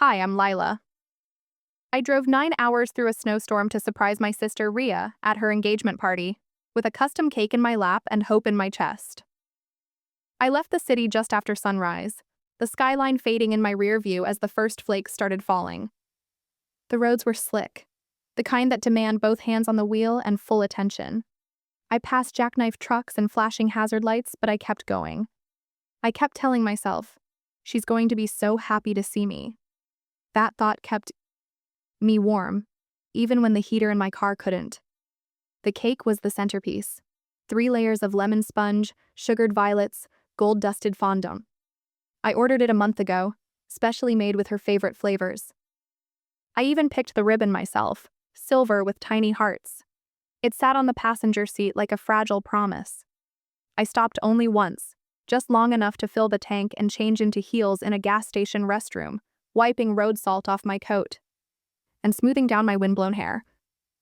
Hi, I'm Lila. I drove 9 hours through a snowstorm to surprise my sister Ria at her engagement party, with a custom cake in my lap and hope in my chest. I left the city just after sunrise, the skyline fading in my rear view as the first flakes started falling. The roads were slick, the kind that demand both hands on the wheel and full attention. I passed jackknife trucks and flashing hazard lights, but I kept going. I kept telling myself, she's going to be so happy to see me. That thought kept me warm, even when the heater in my car couldn't. The cake was the centerpiece. 3 layers of lemon sponge, sugared violets, gold-dusted fondant. I ordered it a month ago, specially made with her favorite flavors. I even picked the ribbon myself, silver with tiny hearts. It sat on the passenger seat like a fragile promise. I stopped only once, just long enough to fill the tank and change into heels in a gas station restroom, wiping road salt off my coat and smoothing down my windblown hair.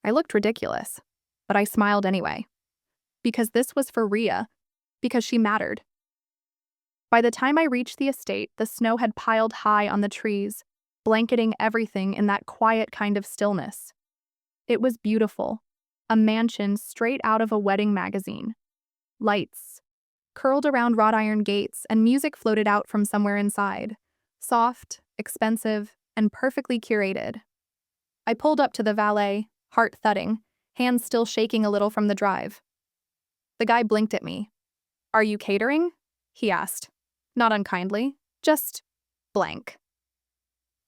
I looked ridiculous, but I smiled anyway. Because this was for Ria, because she mattered. By the time I reached the estate, the snow had piled high on the trees, blanketing everything in that quiet kind of stillness. It was beautiful, a mansion straight out of a wedding magazine. Lights curled around wrought iron gates, and music floated out from somewhere inside, soft, expensive, and perfectly curated. I pulled up to the valet, heart thudding, hands still shaking a little from the drive. The guy blinked at me. "Are you catering?" he asked. Not unkindly, just blank.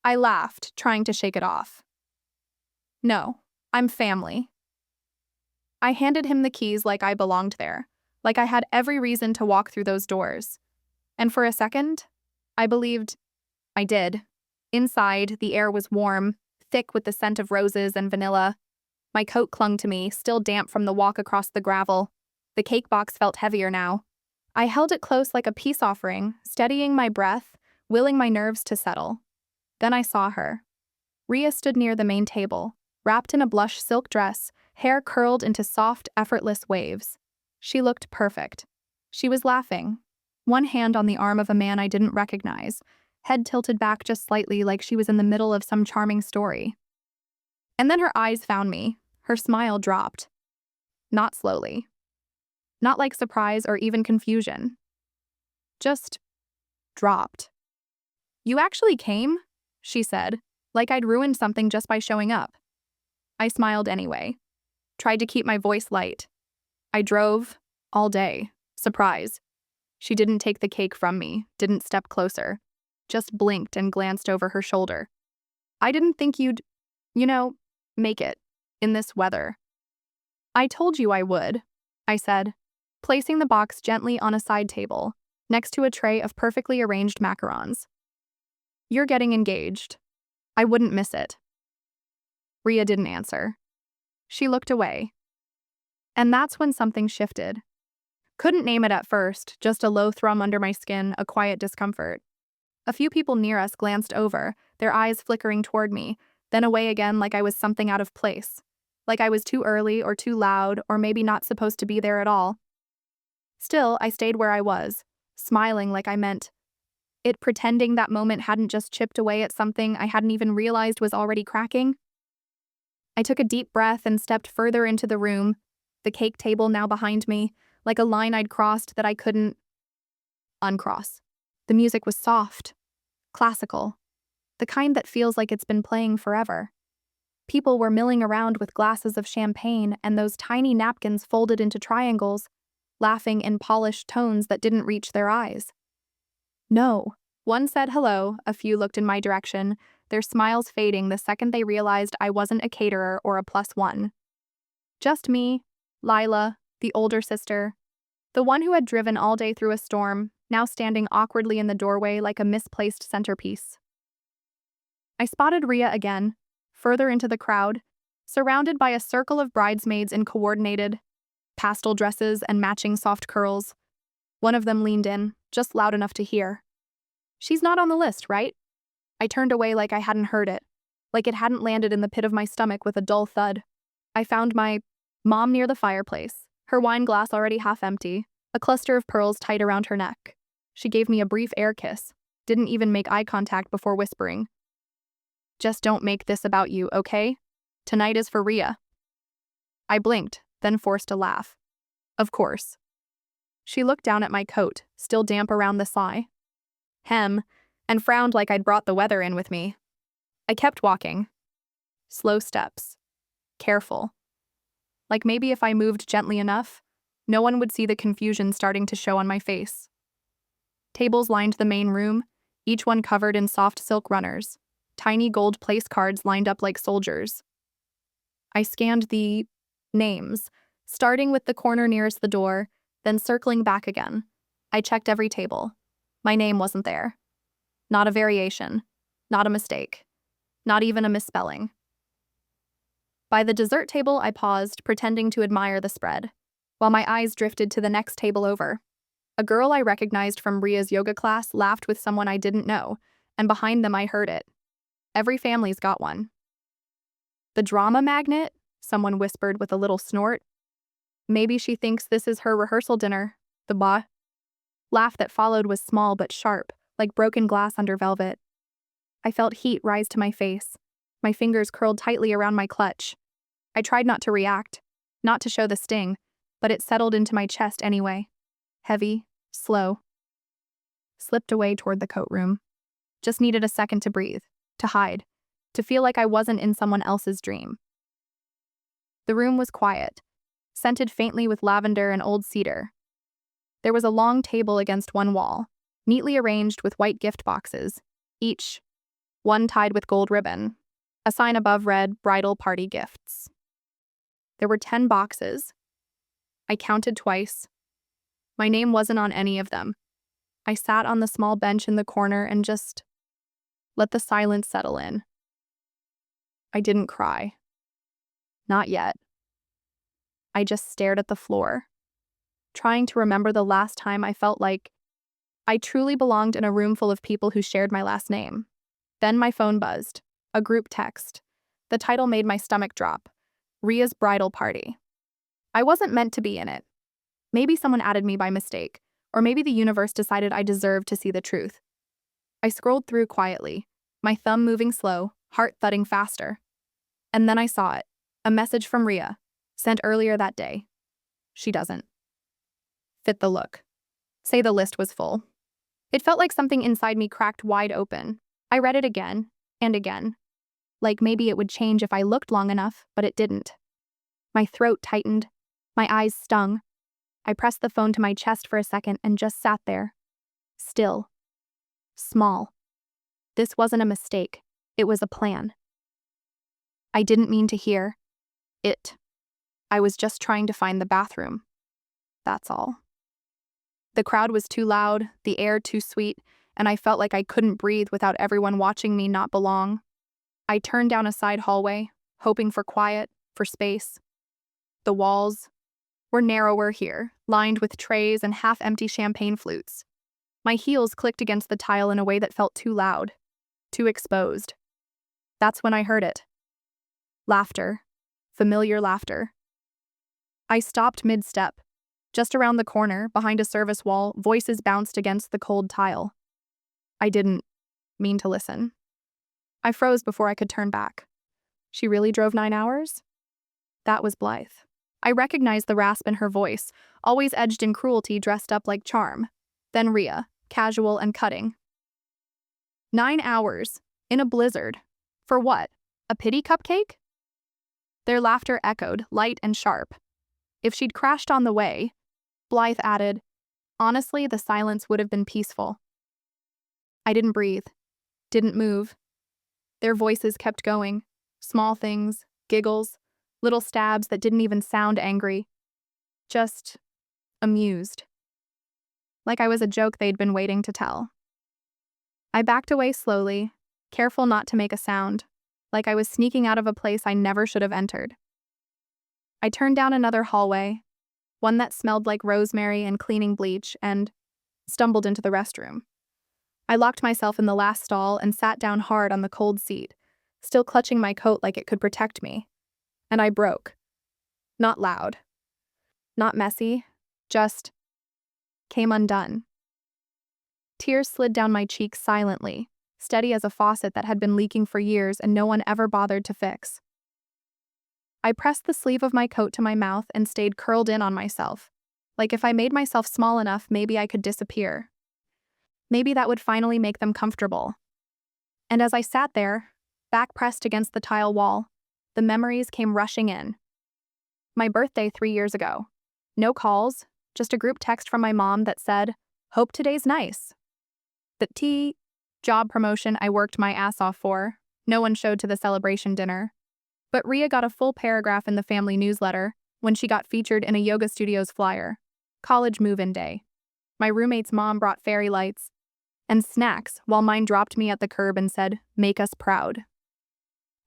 I laughed, trying to shake it off. "No, I'm family." I handed him the keys like I belonged there, like I had every reason to walk through those doors. And for a second, I believed I did. Inside, the air was warm, thick with the scent of roses and vanilla. My coat clung to me, still damp from the walk across the gravel. The cake box felt heavier now. I held it close like a peace offering, steadying my breath, willing my nerves to settle. Then I saw her. Ria stood near the main table, wrapped in a blush silk dress, hair curled into soft, effortless waves. She looked perfect. She was laughing, one hand on the arm of a man I didn't recognize, head tilted back just slightly like she was in the middle of some charming story. And then her eyes found me. Her smile dropped. Not slowly. Not like surprise or even confusion. Just dropped. "You actually came?" she said, like I'd ruined something just by showing up. I smiled anyway. Tried to keep my voice light. I drove all day. Surprise. She didn't take the cake from me, didn't step closer. Just blinked and glanced over her shoulder. "I didn't think you'd, make it, in this weather." "I told you I would," I said, placing the box gently on a side table, next to a tray of perfectly arranged macarons. "You're getting engaged. I wouldn't miss it." Ria didn't answer. She looked away. And that's when something shifted. Couldn't name it at first, just a low thrum under my skin, a quiet discomfort. A few people near us glanced over, their eyes flickering toward me, then away again like I was something out of place. Like I was too early or too loud or maybe not supposed to be there at all. Still, I stayed where I was, smiling like I meant it, pretending that moment hadn't just chipped away at something I hadn't even realized was already cracking. I took a deep breath and stepped further into the room, the cake table now behind me, like a line I'd crossed that I couldn't uncross. The music was soft, classical, the kind that feels like it's been playing forever. People were milling around with glasses of champagne and those tiny napkins folded into triangles, laughing in polished tones that didn't reach their eyes. "No." One said hello, a few looked in my direction, their smiles fading the second they realized I wasn't a caterer or a +1. Just me, Lila, the older sister, the one who had driven all day through a storm, now standing awkwardly in the doorway like a misplaced centerpiece. I spotted Ria again, further into the crowd, surrounded by a circle of bridesmaids in coordinated, pastel dresses and matching soft curls. One of them leaned in, just loud enough to hear. "She's not on the list, right?" I turned away like I hadn't heard it, like it hadn't landed in the pit of my stomach with a dull thud. I found my mom near the fireplace, her wine glass already half empty, a cluster of pearls tight around her neck. She gave me a brief air kiss, didn't even make eye contact before whispering, Just don't make this about you, okay? Tonight is for Rhea. I blinked, then forced a laugh. Of course. She looked down at my coat, still damp around the thigh. Hem, and frowned like I'd brought the weather in with me. I kept walking. Slow steps. Careful. Like maybe if I moved gently enough, no one would see the confusion starting to show on my face. Tables lined the main room, each one covered in soft silk runners. Tiny gold place cards lined up like soldiers. I scanned the names, starting with the corner nearest the door, then circling back again. I checked every table. My name wasn't there. Not a variation. Not a mistake. Not even a misspelling. By the dessert table, I paused, pretending to admire the spread, while my eyes drifted to the next table over. A girl I recognized from Rhea's yoga class laughed with someone I didn't know, and behind them I heard it. Every family's got one. The drama magnet? Someone whispered with a little snort. Maybe she thinks this is her rehearsal dinner. The laugh that followed was small but sharp, like broken glass under velvet. I felt heat rise to my face. My fingers curled tightly around my clutch. I tried not to react, not to show the sting, but it settled into my chest anyway. Heavy, slow. Slipped away toward the coat room. Just needed a second to breathe, to hide, to feel like I wasn't in someone else's dream. The room was quiet, scented faintly with lavender and old cedar. There was a long table against one wall, neatly arranged with white gift boxes, each one tied with gold ribbon. A sign above read, "Bridal Party Gifts." There were 10 boxes. I counted twice. My name wasn't on any of them. I sat on the small bench in the corner and just let the silence settle in. I didn't cry. Not yet. I just stared at the floor, trying to remember the last time I felt like I truly belonged in a room full of people who shared my last name. Then my phone buzzed. A group text. The title made my stomach drop. Rhea's bridal party. I wasn't meant to be in it. Maybe someone added me by mistake, or maybe the universe decided I deserved to see the truth. I scrolled through quietly, my thumb moving slow, heart thudding faster. And then I saw it. A message from Rhea, sent earlier that day. She doesn't fit the look. Say the list was full. It felt like something inside me cracked wide open. I read it again and again. Like maybe it would change if I looked long enough, but it didn't. My throat tightened. My eyes stung. I pressed the phone to my chest for a second and just sat there. Still. Small. This wasn't a mistake. It was a plan. I didn't mean to hear it. I was just trying to find the bathroom. That's all. The crowd was too loud, the air too sweet, and I felt like I couldn't breathe without everyone watching me not belong. I turned down a side hallway, hoping for quiet, for space. The walls were narrower here, lined with trays and half-empty champagne flutes. My heels clicked against the tile in a way that felt too loud, too exposed. That's when I heard it. Laughter. Familiar laughter. I stopped mid-step. Just around the corner, behind a service wall, voices bounced against the cold tile. I didn't mean to listen. I froze before I could turn back. She really drove 9 hours? That was Blythe. I recognized the rasp in her voice, always edged in cruelty dressed up like charm. Then Rhea, casual and cutting. 9 hours, in a blizzard. For what? A pity cupcake? Their laughter echoed, light and sharp. If she'd crashed on the way, Blythe added, honestly, the silence would have been peaceful. I didn't breathe, didn't move. Their voices kept going, small things, giggles, little stabs that didn't even sound angry. Just amused. Like I was a joke they'd been waiting to tell. I backed away slowly, careful not to make a sound, like I was sneaking out of a place I never should have entered. I turned down another hallway, one that smelled like rosemary and cleaning bleach, and stumbled into the restroom. I locked myself in the last stall and sat down hard on the cold seat, still clutching my coat like it could protect me. And I broke. Not loud. Not messy. Just came undone. Tears slid down my cheeks silently, steady as a faucet that had been leaking for years and no one ever bothered to fix. I pressed the sleeve of my coat to my mouth and stayed curled in on myself. Like if I made myself small enough, maybe I could disappear. Maybe that would finally make them comfortable. And as I sat there, back pressed against the tile wall, the memories came rushing in. My birthday 3 years ago. No calls, just a group text from my mom that said, "Hope today's nice." The job promotion I worked my ass off for, no one showed to the celebration dinner. But Ria got a full paragraph in the family newsletter when she got featured in a yoga studio's flyer. College move-in day. My roommate's mom brought fairy lights and snacks while mine dropped me at the curb and said, "Make us proud."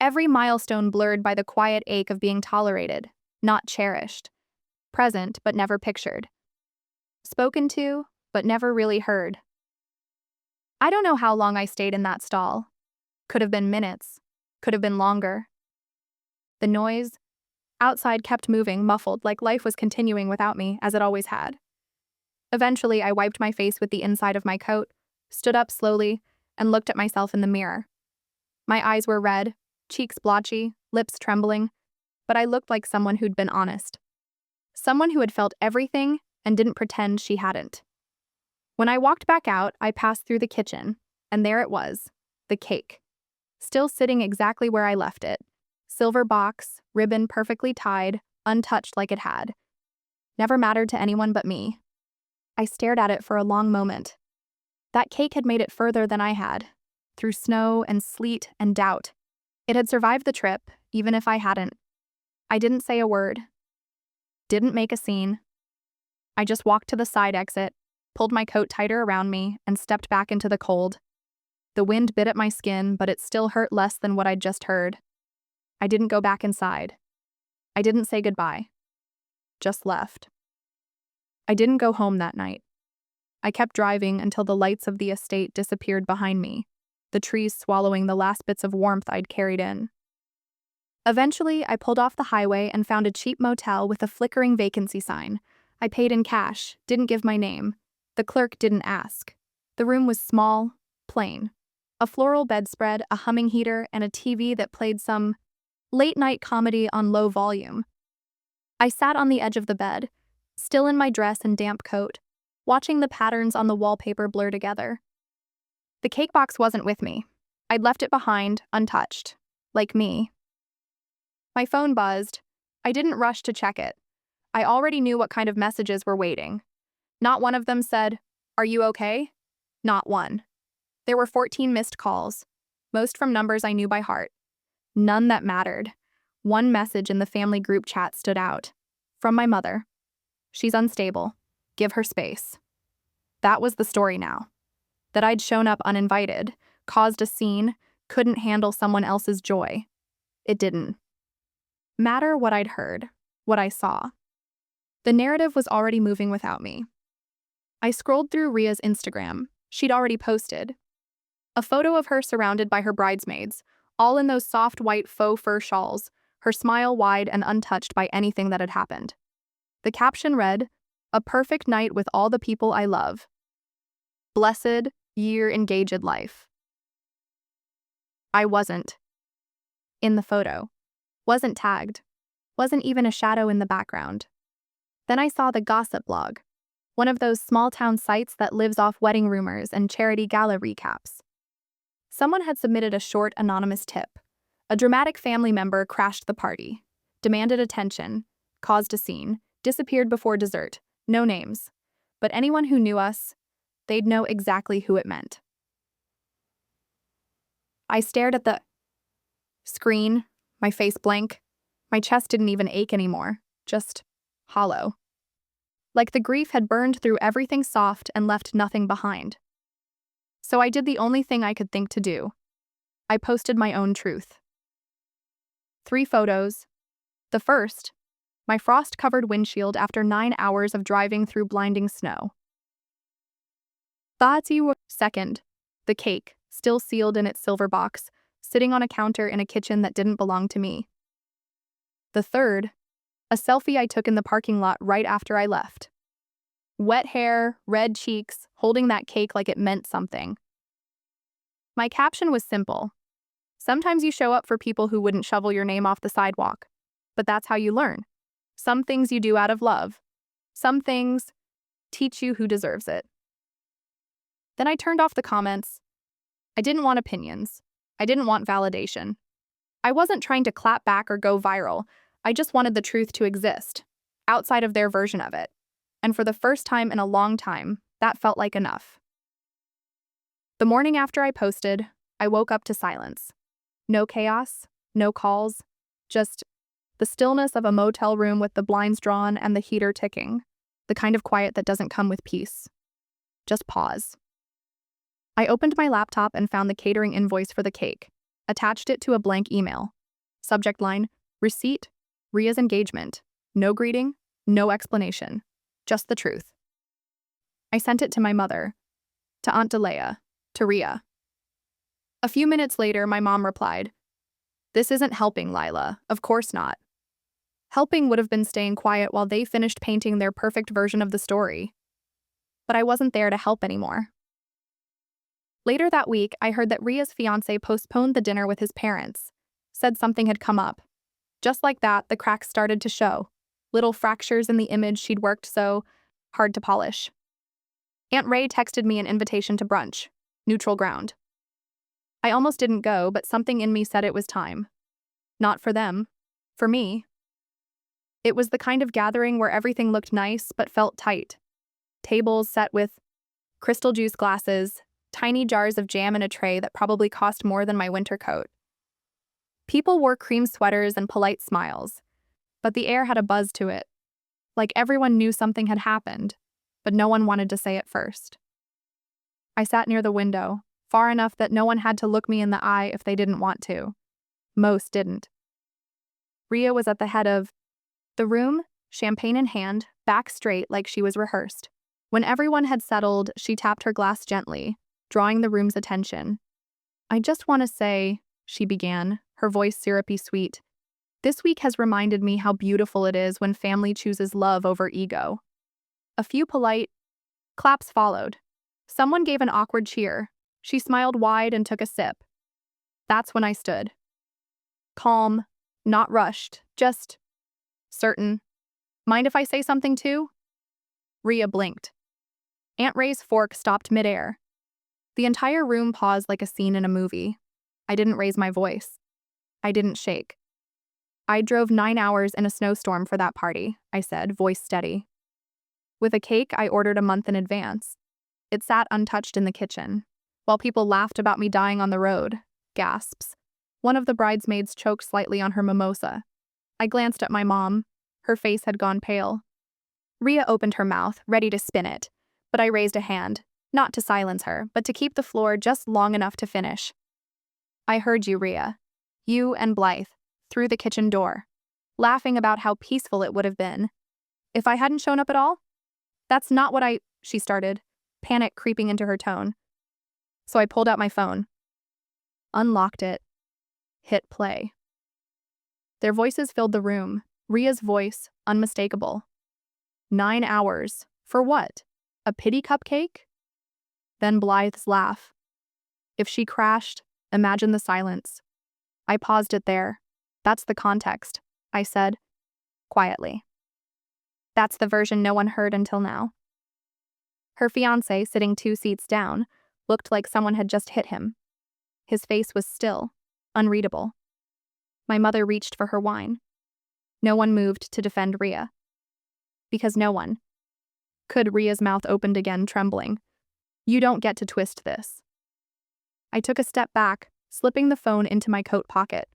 Every milestone blurred by the quiet ache of being tolerated, not cherished. Present, but never pictured. Spoken to, but never really heard. I don't know how long I stayed in that stall. Could have been minutes. Could have been longer. The noise outside kept moving, muffled, like life was continuing without me, as it always had. Eventually, I wiped my face with the inside of my coat, stood up slowly, and looked at myself in the mirror. My eyes were red, cheeks blotchy, lips trembling, but I looked like someone who'd been honest. Someone who had felt everything and didn't pretend she hadn't. When I walked back out, I passed through the kitchen, and there it was, the cake. Still sitting exactly where I left it. Silver box, ribbon perfectly tied, untouched like it had. Never mattered to anyone but me. I stared at it for a long moment. That cake had made it further than I had, through snow and sleet and doubt. It had survived the trip, even if I hadn't. I didn't say a word. Didn't make a scene. I just walked to the side exit, pulled my coat tighter around me, and stepped back into the cold. The wind bit at my skin, but it still hurt less than what I'd just heard. I didn't go back inside. I didn't say goodbye. Just left. I didn't go home that night. I kept driving until the lights of the estate disappeared behind me, the trees swallowing the last bits of warmth I'd carried in. Eventually, I pulled off the highway and found a cheap motel with a flickering vacancy sign. I paid in cash, didn't give my name. The clerk didn't ask. The room was small, plain. A floral bedspread, a humming heater, and a TV that played some late-night comedy on low volume. I sat on the edge of the bed, still in my dress and damp coat, watching the patterns on the wallpaper blur together. The cake box wasn't with me. I'd left it behind, untouched. Like me. My phone buzzed. I didn't rush to check it. I already knew what kind of messages were waiting. Not one of them said, "Are you okay?" Not one. There were 14 missed calls, most from numbers I knew by heart. None that mattered. One message in the family group chat stood out. From my mother. "She's unstable. Give her space." That was the story now. That I'd shown up uninvited, caused a scene, couldn't handle someone else's joy. It didn't matter what I'd heard, what I saw. The narrative was already moving without me. I scrolled through Ria's Instagram. She'd already posted a photo of her surrounded by her bridesmaids, all in those soft white faux fur shawls, her smile wide and untouched by anything that had happened. The caption read, "A perfect night with all the people I love. Blessed, year-engaged life." I wasn't in the photo. Wasn't tagged. Wasn't even a shadow in the background. Then I saw the gossip blog, one of those small-town sites that lives off wedding rumors and charity gala recaps. Someone had submitted a short, anonymous tip. A dramatic family member crashed the party, demanded attention, caused a scene, disappeared before dessert. No names. But anyone who knew us, they'd know exactly who it meant. I stared at the screen, my face blank. My chest didn't even ache anymore, just hollow. Like the grief had burned through everything soft and left nothing behind. So I did the only thing I could think to do. I posted my own truth. 3 photos. The first, my frost-covered windshield after 9 hours of driving through blinding snow. Second, the cake, still sealed in its silver box, sitting on a counter in a kitchen that didn't belong to me. The third, a selfie I took in the parking lot right after I left. Wet hair, red cheeks, holding that cake like it meant something. My caption was simple. Sometimes you show up for people who wouldn't shovel your name off the sidewalk. But that's how you learn. Some things you do out of love. Some things teach you who deserves it. Then I turned off the comments. I didn't want opinions. I didn't want validation. I wasn't trying to clap back or go viral. I just wanted the truth to exist, outside of their version of it. And for the first time in a long time, that felt like enough. The morning after I posted, I woke up to silence. No chaos, no calls, just the stillness of a motel room with the blinds drawn and the heater ticking, the kind of quiet that doesn't come with peace. Just pause. I opened my laptop and found the catering invoice for the cake, attached it to a blank email. Subject line, receipt, Ria's engagement. No greeting, no explanation, just the truth. I sent it to my mother, to Aunt Delea, to Ria. A few minutes later, my mom replied, "This isn't helping, Lila, of course not." Helping would have been staying quiet while they finished painting their perfect version of the story. But I wasn't there to help anymore. Later that week, I heard that Ria's fiancé postponed the dinner with his parents, said something had come up. Just like that, the cracks started to show, little fractures in the image she'd worked so hard to polish. Aunt Ray texted me an invitation to brunch, neutral ground. I almost didn't go, but something in me said it was time. Not for them, for me. It was the kind of gathering where everything looked nice but felt tight. Tables set with crystal juice glasses, tiny jars of jam in a tray that probably cost more than my winter coat. People wore cream sweaters and polite smiles, but the air had a buzz to it. Like everyone knew something had happened, but no one wanted to say it first. I sat near the window, far enough that no one had to look me in the eye if they didn't want to. Most didn't. Ria was at the head of the room, champagne in hand, back straight like she was rehearsed. When everyone had settled, she tapped her glass gently, drawing the room's attention. "I just want to say," she began, her voice syrupy sweet, "this week has reminded me how beautiful it is when family chooses love over ego." A few polite claps followed. Someone gave an awkward cheer. She smiled wide and took a sip. That's when I stood. Calm, not rushed, just certain. "Mind if I say something too?" Ria blinked. Aunt Ray's fork stopped midair. The entire room paused like a scene in a movie. I didn't raise my voice. I didn't shake. "I drove 9 hours in a snowstorm for that party," I said, voice steady. "With a cake I ordered a month in advance. It sat untouched in the kitchen, while people laughed about me dying on the road." Gasps. One of the bridesmaids choked slightly on her mimosa. I glanced at my mom. Her face had gone pale. Ria opened her mouth, ready to spin it, but I raised a hand, not to silence her, but to keep the floor just long enough to finish. "I heard you, Ria. You and Blythe, through the kitchen door, laughing about how peaceful it would have been if I hadn't shown up at all? That's not what she started, panic creeping into her tone. So I pulled out my phone, unlocked it, hit play. Their voices filled the room, Ria's voice, unmistakable. 9 hours. For what? A pity cupcake? Then Blythe's laugh. If she crashed, imagine the silence. I paused it there. "That's the context," I said, quietly. "That's the version no one heard until now." Her fiancé, sitting 2 seats down, looked like someone had just hit him. His face was still, unreadable. My mother reached for her wine. No one moved to defend Ria. Because no one could. Ria's mouth opened again, trembling. "You don't get to twist this." I took a step back, slipping the phone into my coat pocket.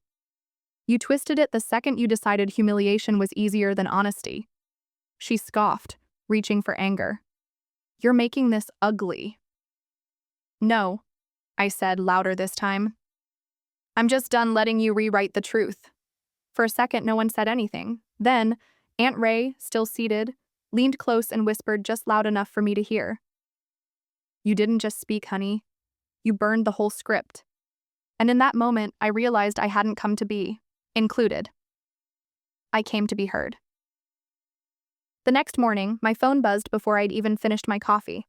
"You twisted it the second you decided humiliation was easier than honesty." She scoffed, reaching for anger. "You're making this ugly." "No," I said, louder this time. "I'm just done letting you rewrite the truth." For a second, no one said anything. Then, Aunt Ray, still seated, leaned close and whispered just loud enough for me to hear. "You didn't just speak, honey. You burned the whole script." And in that moment, I realized I hadn't come to be included. I came to be heard. The next morning, my phone buzzed before I'd even finished my coffee.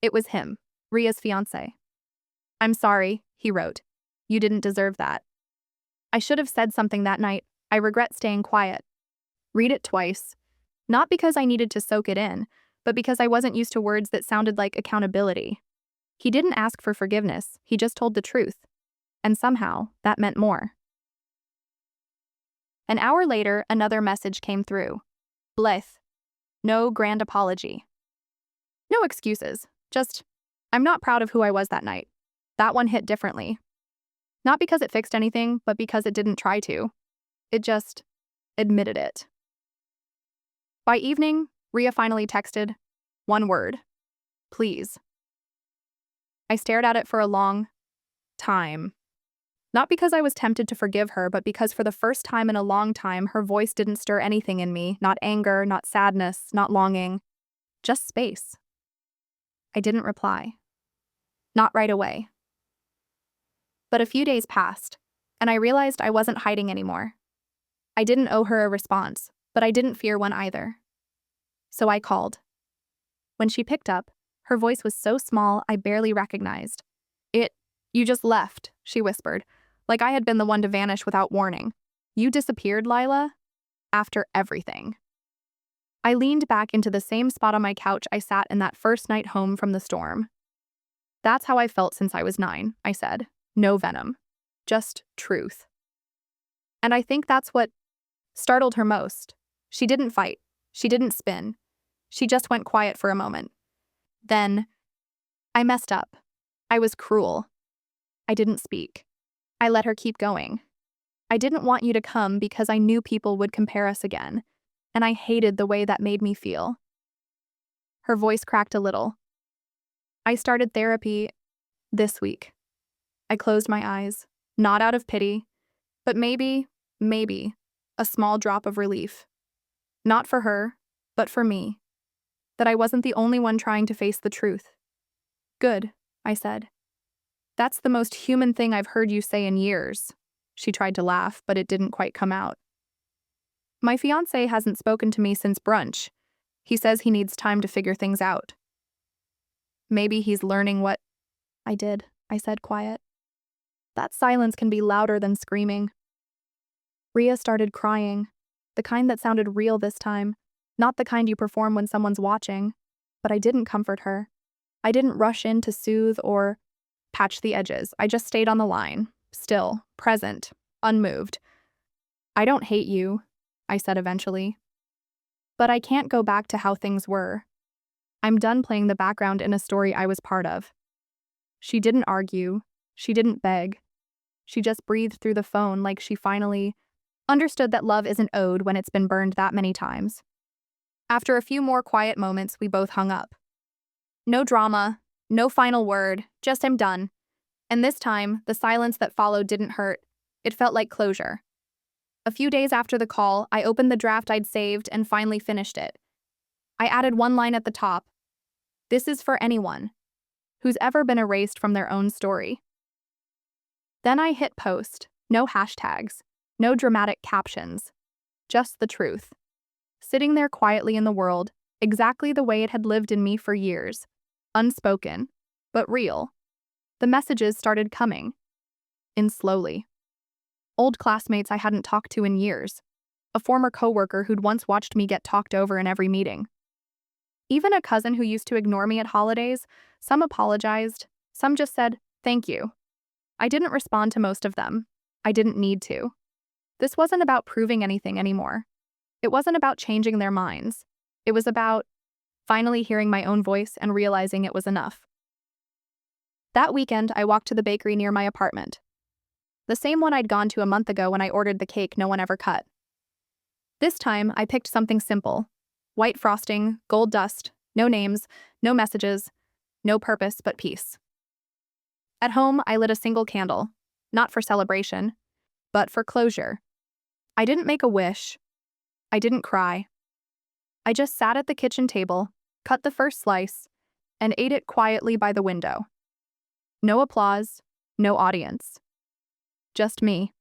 It was him, Ria's fiancé. "I'm sorry, he wrote. You didn't deserve that. I should have said something that night. I regret staying quiet. Read it twice. Not because I needed to soak it in, but because I wasn't used to words that sounded like accountability. He didn't ask for forgiveness, he just told the truth. And somehow, that meant more. An hour later, another message came through. Blith. No grand apology. No excuses. Just, I'm not proud of who I was that night. That one hit differently. Not because it fixed anything, but because it didn't try to. It just admitted it. By evening, Ria finally texted, one word. Please. I stared at it for a long time. Not because I was tempted to forgive her, but because for the first time in a long time, her voice didn't stir anything in me, not anger, not sadness, not longing, just space. I didn't reply. Not right away. But a few days passed, and I realized I wasn't hiding anymore. I didn't owe her a response, but I didn't fear one either. So I called. When she picked up, her voice was so small I barely recognized. You just left, she whispered, like I had been the one to vanish without warning. You disappeared, Lila? After everything. I leaned back into the same spot on my couch I sat in that first night home from the storm. That's how I felt since I was 9, I said. No venom. Just truth. And I think that's what startled her most. She didn't fight. She didn't spin. She just went quiet for a moment. Then, I messed up. I was cruel. I didn't speak. I let her keep going. I didn't want you to come because I knew people would compare us again, and I hated the way that made me feel. Her voice cracked a little. I started therapy this week. I closed my eyes, not out of pity, but maybe, a small drop of relief. Not for her, but for me. That I wasn't the only one trying to face the truth. Good, I said. That's the most human thing I've heard you say in years. She tried to laugh, but it didn't quite come out. My fiancé hasn't spoken to me since brunch. He says he needs time to figure things out. Maybe he's learning what I did, I said quiet. That silence can be louder than screaming. Ria started crying, the kind that sounded real this time, not the kind you perform when someone's watching. But I didn't comfort her. I didn't rush in to soothe or patch the edges. I just stayed on the line, still, present, unmoved. I don't hate you, I said eventually. But I can't go back to how things were. I'm done playing the background in a story I was part of. She didn't argue. She didn't beg. She just breathed through the phone like she finally understood that love isn't owed when it's been burned that many times. After a few more quiet moments, we both hung up. No drama, no final word, just I'm done. And this time, the silence that followed didn't hurt. It felt like closure. A few days after the call, I opened the draft I'd saved and finally finished it. I added one line at the top. This is for anyone who's ever been erased from their own story. Then I hit post. No hashtags, no dramatic captions. Just the truth. Sitting there quietly in the world, exactly the way it had lived in me for years. Unspoken, but real. The messages started coming. In slowly. Old classmates I hadn't talked to in years. A former coworker who'd once watched me get talked over in every meeting. Even a cousin who used to ignore me at holidays. Some apologized, some just said, thank you. I didn't respond to most of them. I didn't need to. This wasn't about proving anything anymore. It wasn't about changing their minds. It was about finally hearing my own voice and realizing it was enough. That weekend, I walked to the bakery near my apartment. The same one I'd gone to a month ago when I ordered the cake no one ever cut. This time, I picked something simple. White frosting, gold dust, no names, no messages, no purpose but peace. At home, I lit a single candle, not for celebration, but for closure. I didn't make a wish. I didn't cry. I just sat at the kitchen table, cut the first slice, and ate it quietly by the window. No applause, no audience. Just me.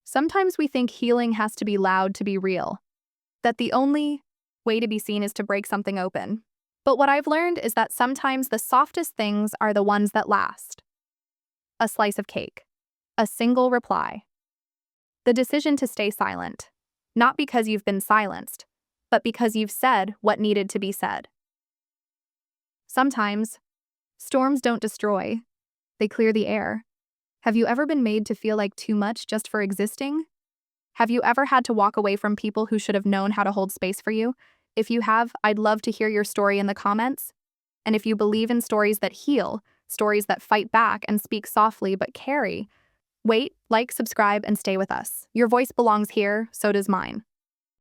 Sometimes we think healing has to be loud to be real, that the only way to be seen is to break something open. But what I've learned is that sometimes the softest things are the ones that last. A slice of cake. A single reply. The decision to stay silent. Not because you've been silenced, but because you've said what needed to be said. Sometimes, storms don't destroy, they clear the air. Have you ever been made to feel like too much just for existing? Have you ever had to walk away from people who should have known how to hold space for you? If you have, I'd love to hear your story in the comments. And if you believe in stories that heal, stories that fight back and speak softly but carry, wait, like, subscribe, and stay with us. Your voice belongs here, so does mine.